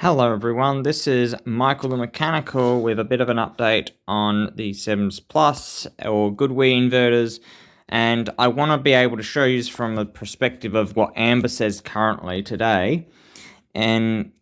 Hello everyone, this is Michael the Mechanical with a bit of an update on the Sims Plus or Goodwe inverters, and I want to be able to show you from the perspective of what Amber says currently today. And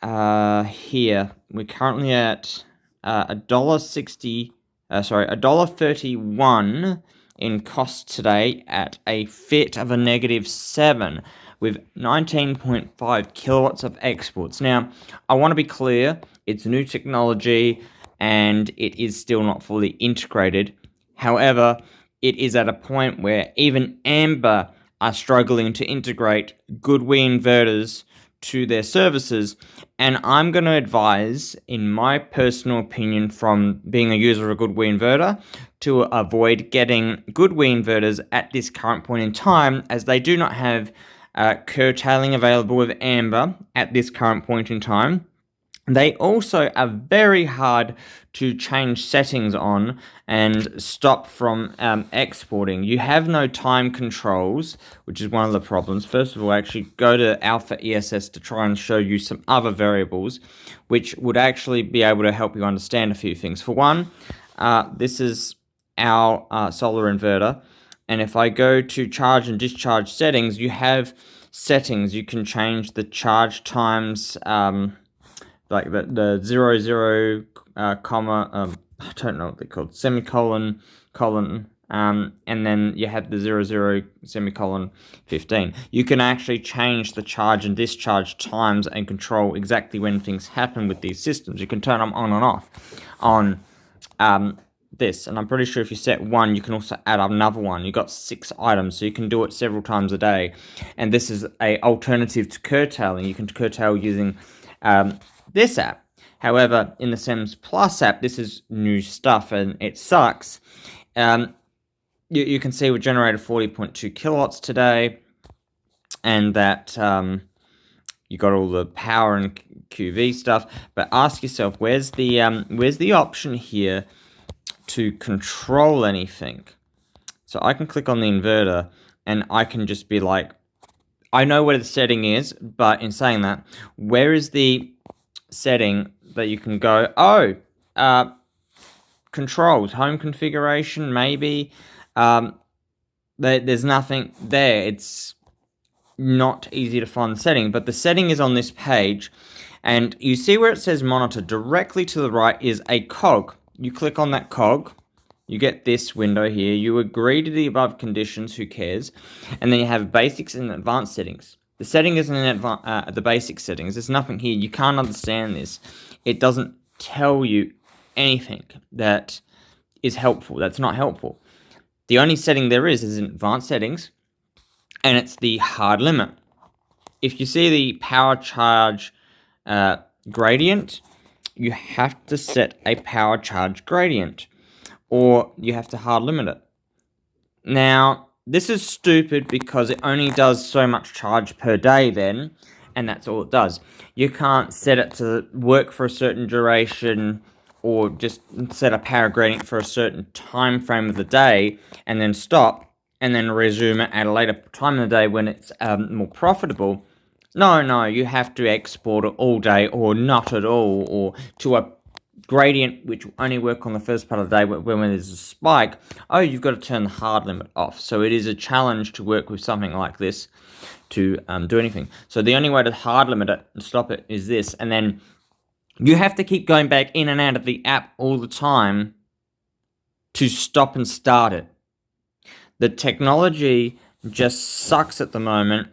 here we're currently at $1.31 in cost today at a FIT of a -7 with 19.5 kilowatts of exports. Now, I want to be clear, it's new technology and it is still not fully integrated. However, it is at a point where even Amber are struggling to integrate Goodwe inverters to their services, and I'm going to advise, in my personal opinion, from being a user of a Goodwe inverter, to avoid getting Goodwe inverters at this current point in time, as they do not have curtailing available with Amber at this current point in time. They also are very hard to change settings on and stop from exporting. You have no time controls, which is one of the problems. First of all, actually go to Alpha ESS to try and show you some other variables, which would actually be able to help you understand a few things. For one, this is our solar inverter, and if I go to charge and discharge settings, you have settings. You can change the charge times, like the 00, comma, I don't know what they're called, semicolon, colon, and then you have the 00, semicolon, 15. You can actually change the charge and discharge times and control exactly when things happen with these systems. You can turn them on and off on this, and I'm pretty sure if you set one, you can also add another one. You've got 6 items, so you can do it several times a day. And this is a alternative to curtailing. You can curtail using this app. However, in the Sims Plus app, this is new stuff and it sucks. You can see we generated 40.2 kilowatts today, and that you got all the power and QV stuff. But ask yourself, where's the option here to control anything? So I can click on the inverter and I can just be like, I know where the setting is, but in saying that, where is the setting that you can go, controls, home configuration, maybe. There's nothing there. It's not easy to find the setting, but the setting is on this page, and you see where it says monitor. Directly to the right is a cog. You click on that cog, you get this window here. You agree to the above conditions, who cares? And then you have basics and advanced settings. The setting is in the basic settings. There's nothing here. You can't understand this. It doesn't tell you anything that is helpful. That's not helpful. The only setting there is in advanced settings, and it's the hard limit. If you see the power charge gradient, you have to set a power charge gradient, or you have to hard limit it. Now, this is stupid because it only does so much charge per day then, and that's all it does. You can't set it to work for a certain duration or just set a power gradient for a certain time frame of the day and then stop and then resume it at a later time of the day when it's more profitable. No, you have to export it all day or not at all, or to a gradient which will only work on the first part of the day when there's a spike. You've got to turn the hard limit off. So it is a challenge to work with something like this to do anything. So the only way to hard limit it and stop it is this, and then you have to keep going back in and out of the app all the time to stop and start it. The technology just sucks at the moment,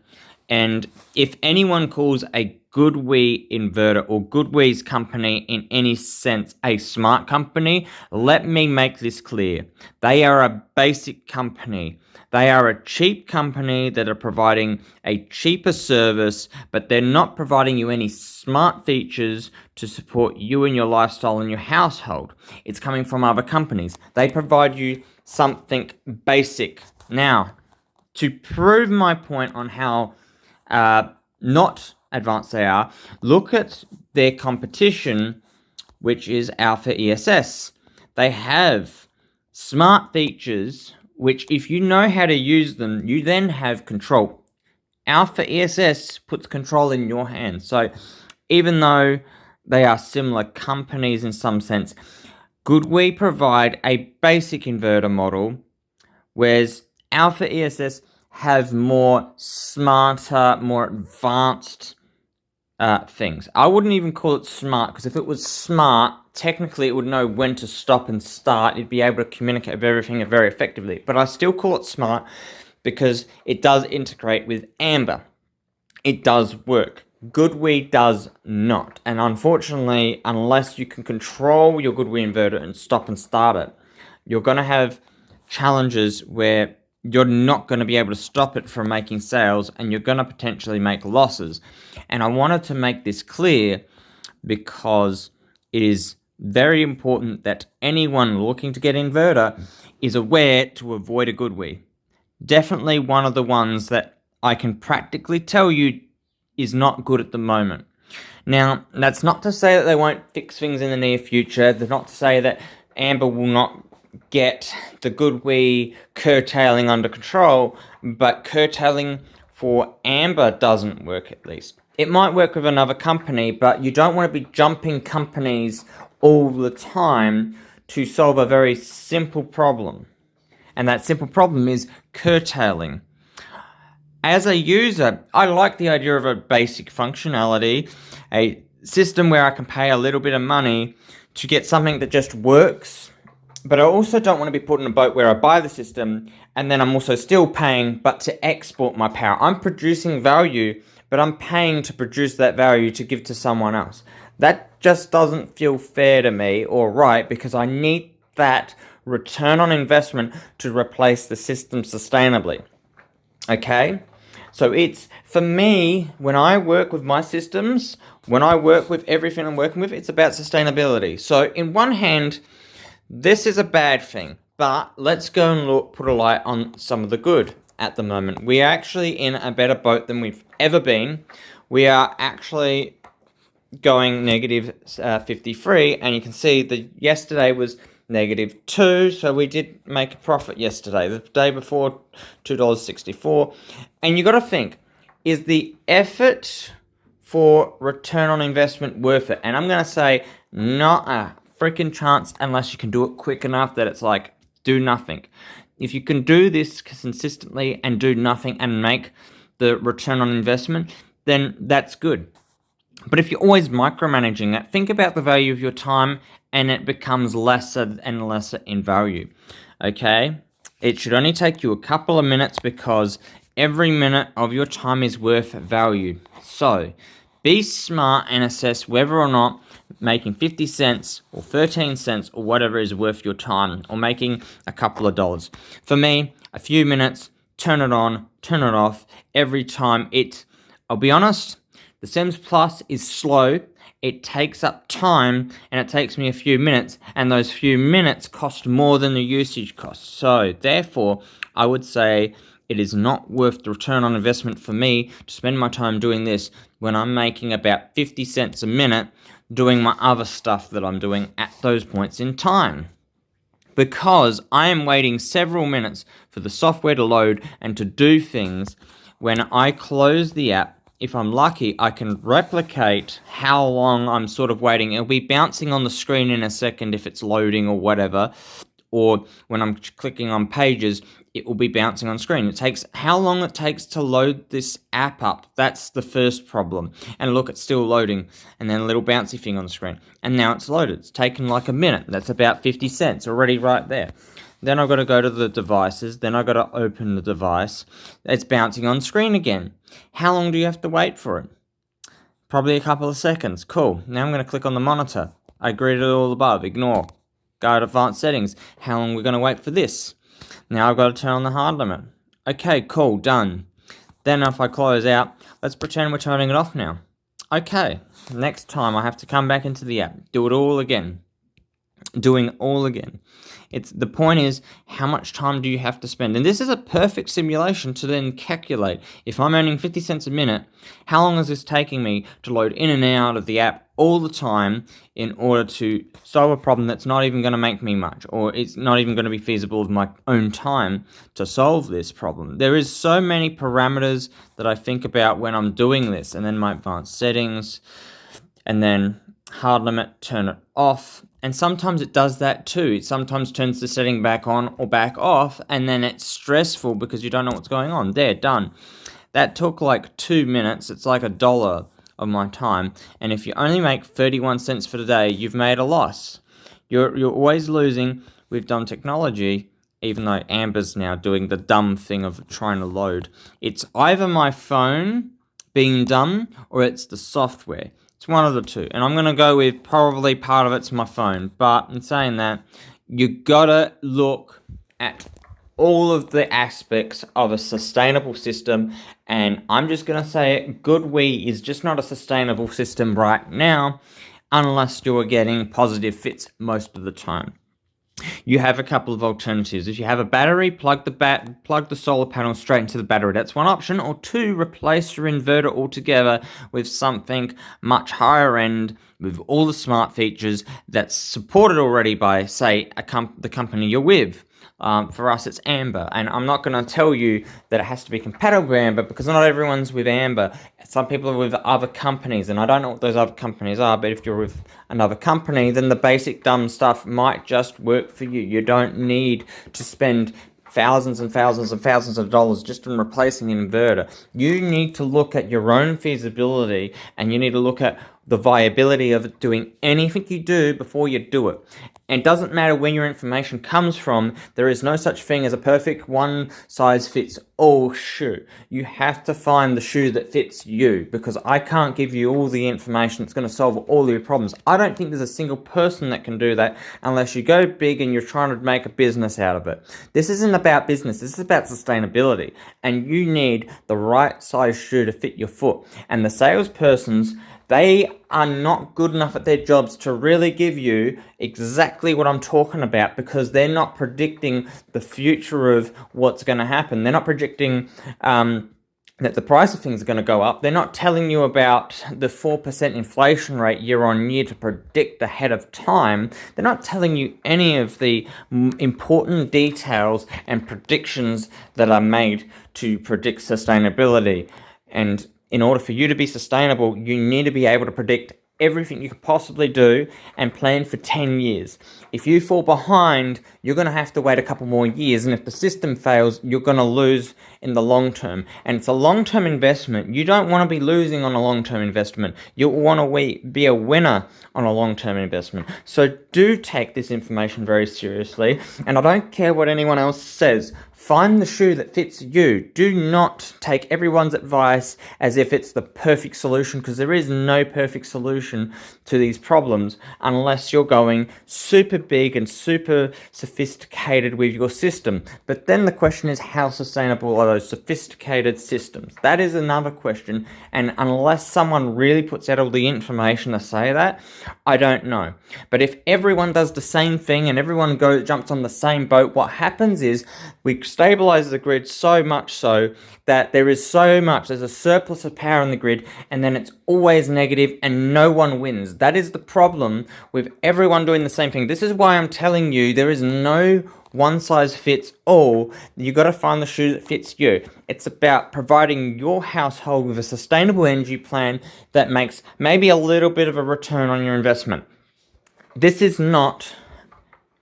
and if anyone calls a Goodwe inverter or Goodwe's company in any sense a smart company, let me make this clear. They are a basic company. They are a cheap company that are providing a cheaper service, but they're not providing you any smart features to support you and your lifestyle and your household. It's coming from other companies. They provide you something basic. Now, to prove my point on how not advanced they are, look at their competition, which is Alpha ESS. They have smart features which, if you know how to use them, you then have control. Alpha ESS puts control in your hands. So even though they are similar companies in some sense. Goodwe provide a basic inverter model, whereas Alpha ESS have more smarter, more advanced things. I wouldn't even call it smart, because if it was smart, technically it would know when to stop and start. It'd be able to communicate with everything very effectively. But I still call it smart because it does integrate with Amber. It does work. Goodwe does not. And unfortunately, unless you can control your Goodwe inverter and stop and start it, you're going to have challenges where you're not going to be able to stop it from making sales, and you're going to potentially make losses. And I wanted to make this clear because it is very important that anyone looking to get inverter is aware to avoid a Goodwe. Definitely one of the ones that I can practically tell you is not good at the moment. Now, that's not to say that they won't fix things in the near future. That's not to say that Amber will not get the Goodwe curtailing under control, but curtailing for Amber doesn't work, at least. It might work with another company, but you don't want to be jumping companies all the time to solve a very simple problem. And that simple problem is curtailing. As a user, I like the idea of a basic functionality, a system where I can pay a little bit of money to get something that just works. But I also don't want to be put in a boat where I buy the system and then I'm also still paying, but to export my power. I'm producing value, but I'm paying to produce that value to give to someone else. That just doesn't feel fair to me or right, because I need that return on investment to replace the system sustainably. Okay? So it's, for me, when I work with my systems, when I work with everything I'm working with, it's about sustainability. So in one hand, this is a bad thing, but let's go and put a light on some of the good at the moment. We are actually in a better boat than we've ever been. We are actually going negative 53, and you can see that yesterday was -2, so we did make a profit yesterday. The day before, $2.64. And you got to think, is the effort for return on investment worth it? And I'm going to say, not a freaking chance unless you can do it quick enough that it's like, do nothing. If you can do this consistently and do nothing and make the return on investment, then that's good. But if you're always micromanaging that, think about the value of your time, and it becomes lesser and lesser in value. Okay? It should only take you a couple of minutes, because every minute of your time is worth value. So, be smart and assess whether or not making 50 cents or 13 cents or whatever is worth your time, or making a couple of dollars. For me, a few minutes, turn it on, turn it off, every time I'll be honest, the Sims Plus is slow. It takes up time, and it takes me a few minutes, and those few minutes cost more than the usage costs. So, therefore, I would say it is not worth the return on investment for me to spend my time doing this when I'm making about 50 cents a minute doing my other stuff that I'm doing at those points in time. Because I am waiting several minutes for the software to load and to do things. When I close the app, if I'm lucky, I can replicate how long I'm sort of waiting. It'll be bouncing on the screen in a second if it's loading or whatever. Or when I'm clicking on pages, it will be bouncing on screen. It takes how long it takes to load this app up. That's the first problem. And look, it's still loading. And then a little bouncy thing on the screen. And now it's loaded. It's taken like a minute. That's about 50 cents already right there. Then I've got to go to the devices. Then I've got to open the device. It's bouncing on screen again. How long do you have to wait for it? Probably a couple of seconds. Cool. Now I'm going to click on the monitor. I agree to all above. Ignore. Go to advanced settings. How long are we going to wait for this? Now I've got to turn on the hard limit. Okay, cool. Done. Then if I close out, let's pretend we're turning it off now. Okay. Next time I have to come back into the app. Do it all again. Doing it all again. The point is, how much time do you have to spend? And this is a perfect simulation to then calculate. If I'm earning 50 cents a minute, how long is this taking me to load in and out of the app all the time in order to solve a problem that's not even going to make me much, or it's not even going to be feasible of my own time to solve this problem? There is so many parameters that I think about when I'm doing this, and then my advanced settings. and then hard limit, turn it off. And sometimes it does that too. It sometimes turns the setting back on or back off, and then it's stressful because you don't know what's going on. There, done. That took like 2 minutes. It's like $1 of my time. And if you only make 31 cents for the day, you've made a loss. You're always losing with dumb technology, even though Amber's now doing the dumb thing of trying to load. It's either my phone being dumb or it's the software. It's one of the two. And I'm going to go with probably part of it's my phone. But in saying that, you got to look at all of the aspects of a sustainable system. And I'm just going to say it, Goodwe is just not a sustainable system right now unless you're getting positive fits most of the time. You have a couple of alternatives. If you have a battery, plug the solar panel straight into the battery. That's one option. Or two, replace your inverter altogether with something much higher end with all the smart features that's supported already by, say, the company you're with. For us, it's Amber, and I'm not going to tell you that it has to be compatible with Amber because not everyone's with Amber. Some people are with other companies, and I don't know what those other companies are, but if you're with another company, then the basic dumb stuff might just work for you. You don't need to spend thousands and thousands and thousands of dollars just in replacing an inverter. You need to look at your own feasibility, and you need to look at the viability of doing anything you do before you do it. And it doesn't matter where your information comes from. There is no such thing as a perfect one-size-fits-all shoe. You have to find the shoe that fits you, because I can't give you all the information that's going to solve all your problems. I don't think there's a single person that can do that unless you go big and you're trying to make a business out of it. This isn't about business. This is about sustainability. And you need the right size shoe to fit your foot. And the salespersons, they are not good enough at their jobs to really give you exactly what I'm talking about, because they're not predicting the future of what's going to happen. They're not predicting that the price of things are going to go up. They're not telling you about the 4% inflation rate year on year to predict ahead of time. They're not telling you any of the important details and predictions that are made to predict sustainability. And in order for you to be sustainable, you need to be able to predict everything you could possibly do and plan for 10 years. If you fall behind, you're going to have to wait a couple more years. And if the system fails, you're going to lose in the long term. And it's a long-term investment. You don't want to be losing on a long-term investment. You want to be a winner on a long-term investment. So do take this information very seriously. And I don't care what anyone else says. Find the shoe that fits you. Do not take everyone's advice as if it's the perfect solution, because there is no perfect solution to these problems unless you're going super big and super sophisticated with your system. But then the question is, how sustainable are those sophisticated systems? That is another question. And unless someone really puts out all the information to say that, I don't know. But if everyone does the same thing and everyone jumps on the same boat, what happens is we stabilize the grid so much so that there's a surplus of power in the grid, and then it's always negative and no one wins. That is the problem with everyone doing the same thing. This is why I'm telling you there is no one size fits all. You got to find the shoe that fits you. It's about providing your household with a sustainable energy plan that makes maybe a little bit of a return on your investment. This is not,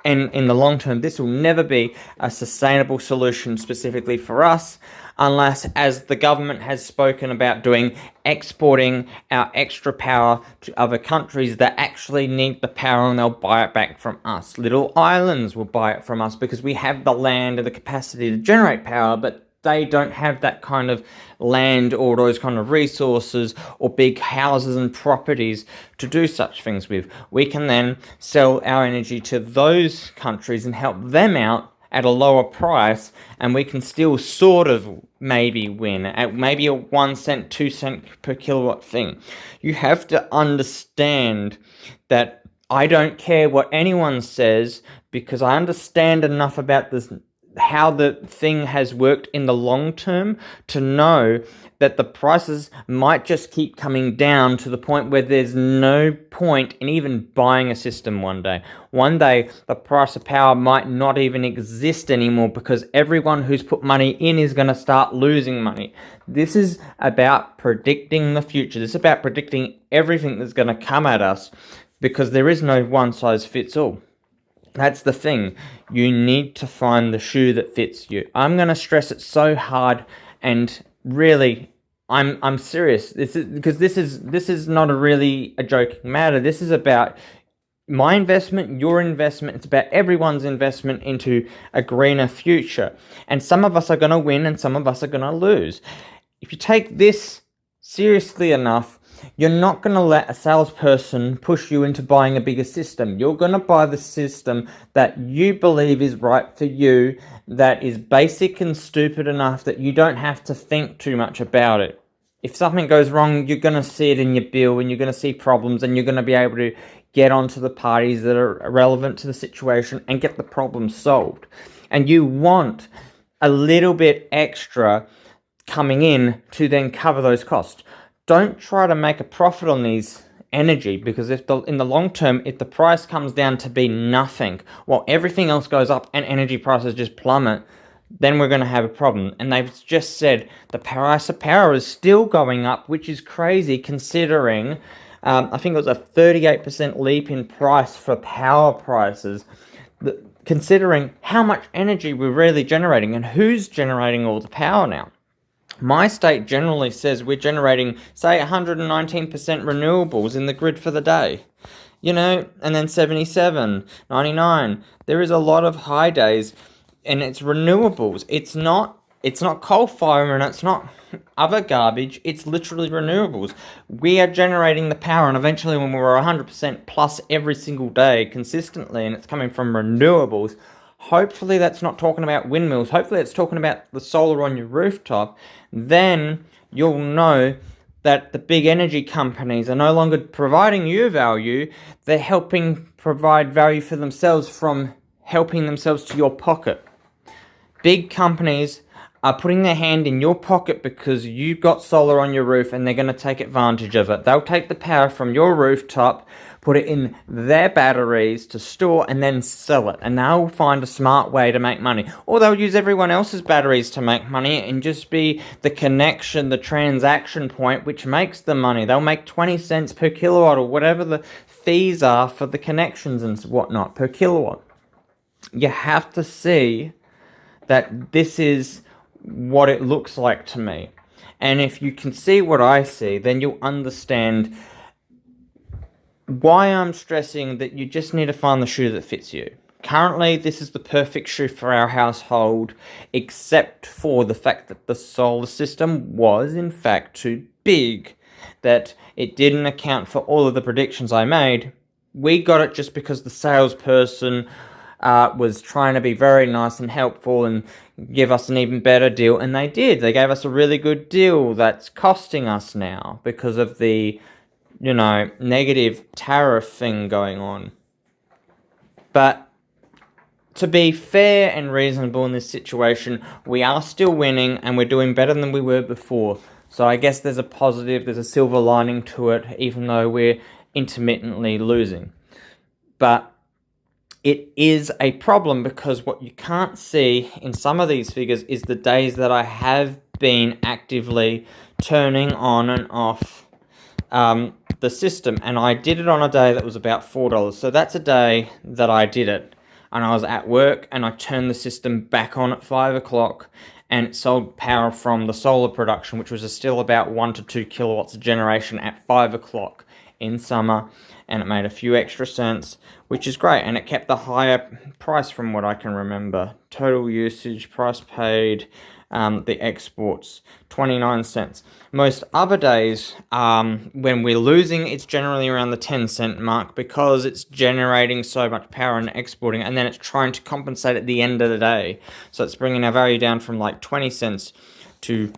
and in the long term, this will never be a sustainable solution specifically for us, unless, as the government has spoken about doing, exporting our extra power to other countries that actually need the power, and they'll buy it back from us. Little islands will buy it from us because we have the land and the capacity to generate power, but they don't have that kind of land or those kind of resources or big houses and properties to do such things with. We can then sell our energy to those countries and help them out at a lower price, and we can still sort of maybe win at maybe a 1 cent, 2 cent per kilowatt thing. You have to understand that I don't care what anyone says, because I understand enough about this how the thing has worked in the long term to know that the prices might just keep coming down to the point where there's no point in even buying a system one day. One day, the price of power might not even exist anymore because everyone who's put money in is going to start losing money. This is about predicting the future. This is about predicting everything that's going to come at us because there is no one size fits all. That's the thing. You need to find the shoe that fits you. I'm going to stress it so hard, and really, I'm serious. This is not a joking matter. This is about my investment, your investment. It's about everyone's investment into a greener future. And some of us are going to win and some of us are going to lose. If you take this seriously enough, you're not going to let a salesperson push you into buying a bigger system. You're going to buy the system that you believe is right for you, that is basic and stupid enough that you don't have to think too much about it. If something goes wrong, you're going to see it in your bill and you're going to see problems and you're going to be able to get onto the parties that are relevant to the situation and get the problem solved. And you want a little bit extra coming in to then cover those costs. Don't try to make a profit on these energy, because in the long term, if the price comes down to be nothing while everything else goes up and energy prices just plummet, then we're going to have a problem. And they've just said the price of power is still going up, which is crazy considering I think it was a 38% leap in price for power prices, considering how much energy we're really generating and who's generating all the power now. My state generally says we're generating, say, 119% renewables in the grid for the day. And then 77, 99. There is a lot of high days, and it's renewables. It's not coal fire and it's not other garbage. It's literally renewables. We are generating the power, and eventually when we're 100% plus every single day consistently, and it's coming from renewables, hopefully that's not talking about windmills. Hopefully it's talking about the solar on your rooftop. Then you'll know that the big energy companies are no longer providing you value. They're helping provide value for themselves from helping themselves to your pocket. Big companies are putting their hand in your pocket because you've got solar on your roof, and they're going to take advantage of it. They'll take the power from your rooftop, put it in their batteries to store, and then sell it. And they'll find a smart way to make money. Or they'll use everyone else's batteries to make money and just be the connection, the transaction point, which makes the money. They'll make 20 cents per kilowatt or whatever the fees are for the connections and whatnot per kilowatt. You have to see that this is what it looks like to me. And if you can see what I see, then you'll understand why I'm stressing that you just need to find the shoe that fits you. Currently, this is the perfect shoe for our household, except for the fact that the solar system was, in fact, too big, that it didn't account for all of the predictions I made. We got it just because the salesperson was trying to be very nice and helpful and give us an even better deal, and they did. They gave us a really good deal that's costing us now because of the negative tariff thing going on. But to be fair and reasonable in this situation, we are still winning and we're doing better than we were before. So I guess there's a positive, there's a silver lining to it, even though we're intermittently losing. But it is a problem because what you can't see in some of these figures is the days that I have been actively turning on and off the system. And I did it on a day that was about $4. So that's a day that I did it. And I was at work and I turned the system back on at 5 o'clock and it sold power from the solar production, which was still about 1 to 2 kilowatts of generation at 5 o'clock in summer. And it made a few extra cents, which is great. And it kept the higher price from what I can remember. Total usage, price paid, the exports, 29 cents. Most other days, when we're losing, it's generally around the 10-cent mark because it's generating so much power and exporting, and then it's trying to compensate at the end of the day. So it's bringing our value down from like 20 cents to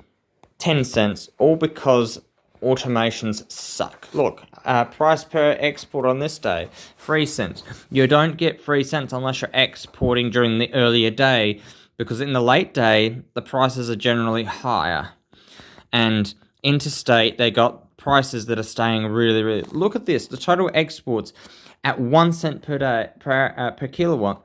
10 cents, all because automations suck. Look, price per export on this day, 3 cents. You don't get 3 cents unless you're exporting during the earlier day because in the late day, the prices are generally higher. And interstate, they got prices that are staying really. Look at this. The total exports at 1 cent per day per kilowatt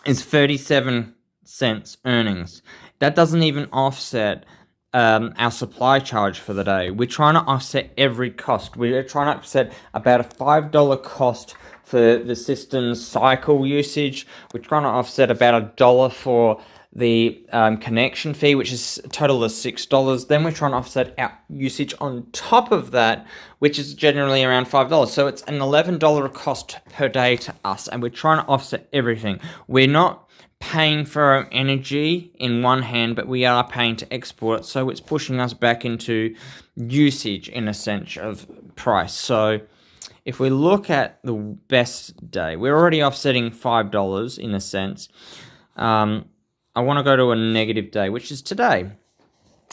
is 37 cents earnings. That doesn't even offset our supply charge for the day. We're trying to offset every cost. We're trying to offset about a $5 cost for the system's cycle usage. We're trying to offset about $1 for the connection fee, which is a total of $6. Then we're trying to offset our usage on top of that, which is generally around $5. So it's an $11 cost per day to us, and we're trying to offset everything. We're not paying for our energy in one hand, but we are paying to export it, so it's pushing us back into usage in a sense of price. So if we look at the best day, we're already offsetting $5 in a sense. I want to go to a negative day, which is today.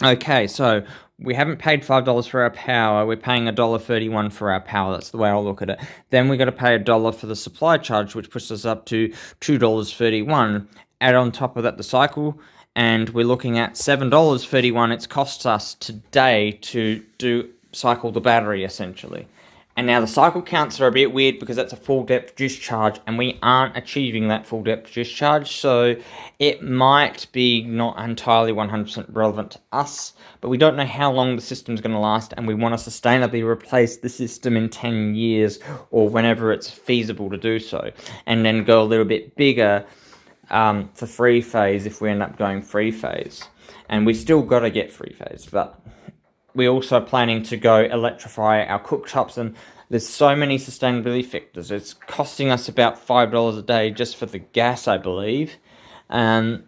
Okay, so we haven't paid $5 for our power. We're paying $1.31 for our power. That's the way I'll look at it. Then we got to pay $1 for the supply charge, which pushes us up to $2.31. Add on top of that the cycle, and we're looking at $7.31. It's cost us today to cycle the battery, essentially. And now the cycle counts are a bit weird because that's a full depth discharge, and we aren't achieving that full depth discharge, so it might be not entirely 100% relevant to us, but we don't know how long the system's going to last, and we want to sustainably replace the system in 10 years or whenever it's feasible to do so, and then go a little bit bigger for free phase if we end up going free phase. And we still got to get free phase, but we're also planning to go electrify our cooktops, and there's so many sustainability factors. It's costing us about $5 a day just for the gas, I believe. And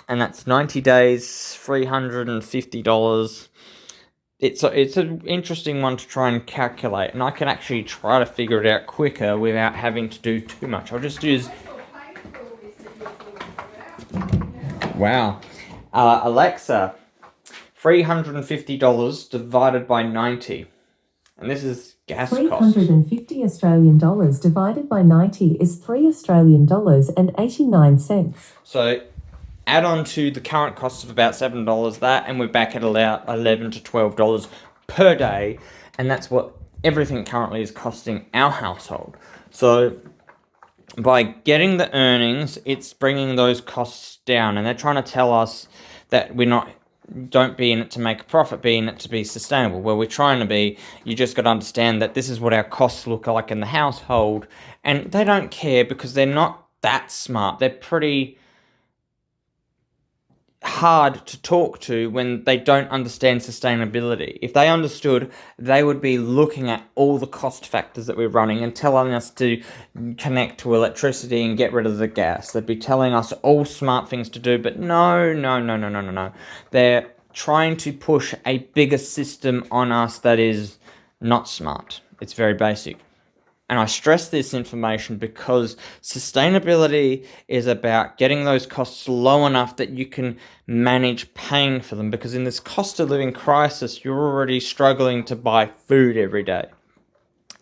that's 90 days, $350. It's an interesting one to try and calculate, and I can actually try to figure it out quicker without having to do too much. I'll just use... Wow. Alexa, $350 divided by 90. And this is gas costs. 350 Australian dollars divided by 90 is 3 Australian dollars and 89 cents. So add on to the current cost of about $7 that, and we're back at about $11 to $12 per day. And that's what everything currently is costing our household. So by getting the earnings, it's bringing those costs down. And they're trying to tell us that don't be in it to make a profit, be in it to be sustainable. Well, we're trying to be. You just got to understand that this is what our costs look like in the household, and they don't care because they're not that smart. They're pretty hard to talk to when they don't understand sustainability. If they understood, they would be looking at all the cost factors that we're running and telling us to connect to electricity and get rid of the gas. They'd be telling us all smart things to do, but no. They're trying to push a bigger system on us that is not smart. It's very basic. And I stress this information because sustainability is about getting those costs low enough that you can manage paying for them. Because in this cost of living crisis, you're already struggling to buy food every day.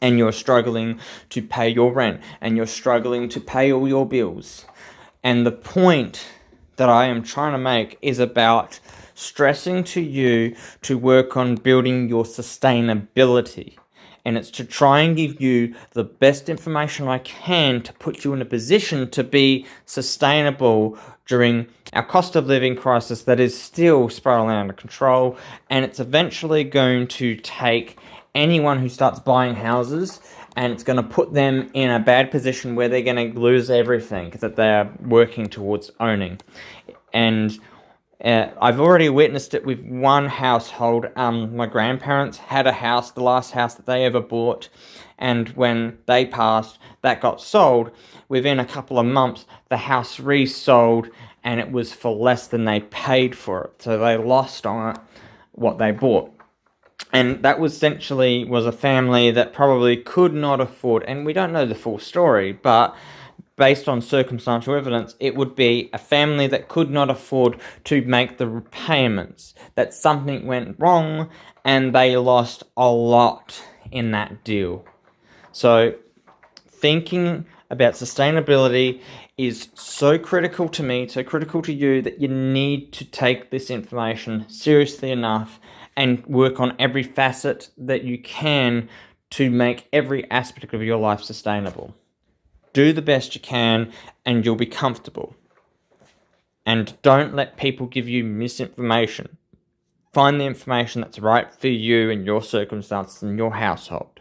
And you're struggling to pay your rent. And you're struggling to pay all your bills. And the point that I am trying to make is about stressing to you to work on building your sustainability. And it's to try and give you the best information I can to put you in a position to be sustainable during our cost of living crisis that is still spiraling out of control. And it's eventually going to take anyone who starts buying houses, and it's going to put them in a bad position where they're going to lose everything that they're working towards owning. And I've already witnessed it with one household. My grandparents had a house, the last house that they ever bought, and when they passed, that got sold. Within a couple of months, the house resold, and it was for less than they paid for it. So they lost on it what they bought. And that was essentially a family that probably could not afford, and we don't know the full story, but based on circumstantial evidence, it would be a family that could not afford to make the repayments, that something went wrong and they lost a lot in that deal. So thinking about sustainability is so critical to me, so critical to you, that you need to take this information seriously enough and work on every facet that you can to make every aspect of your life sustainable. Do the best you can and you'll be comfortable. And don't let people give you misinformation. Find the information that's right for you and your circumstances and your household.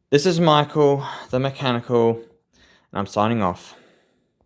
This is Michael, the mechanical, and I'm signing off.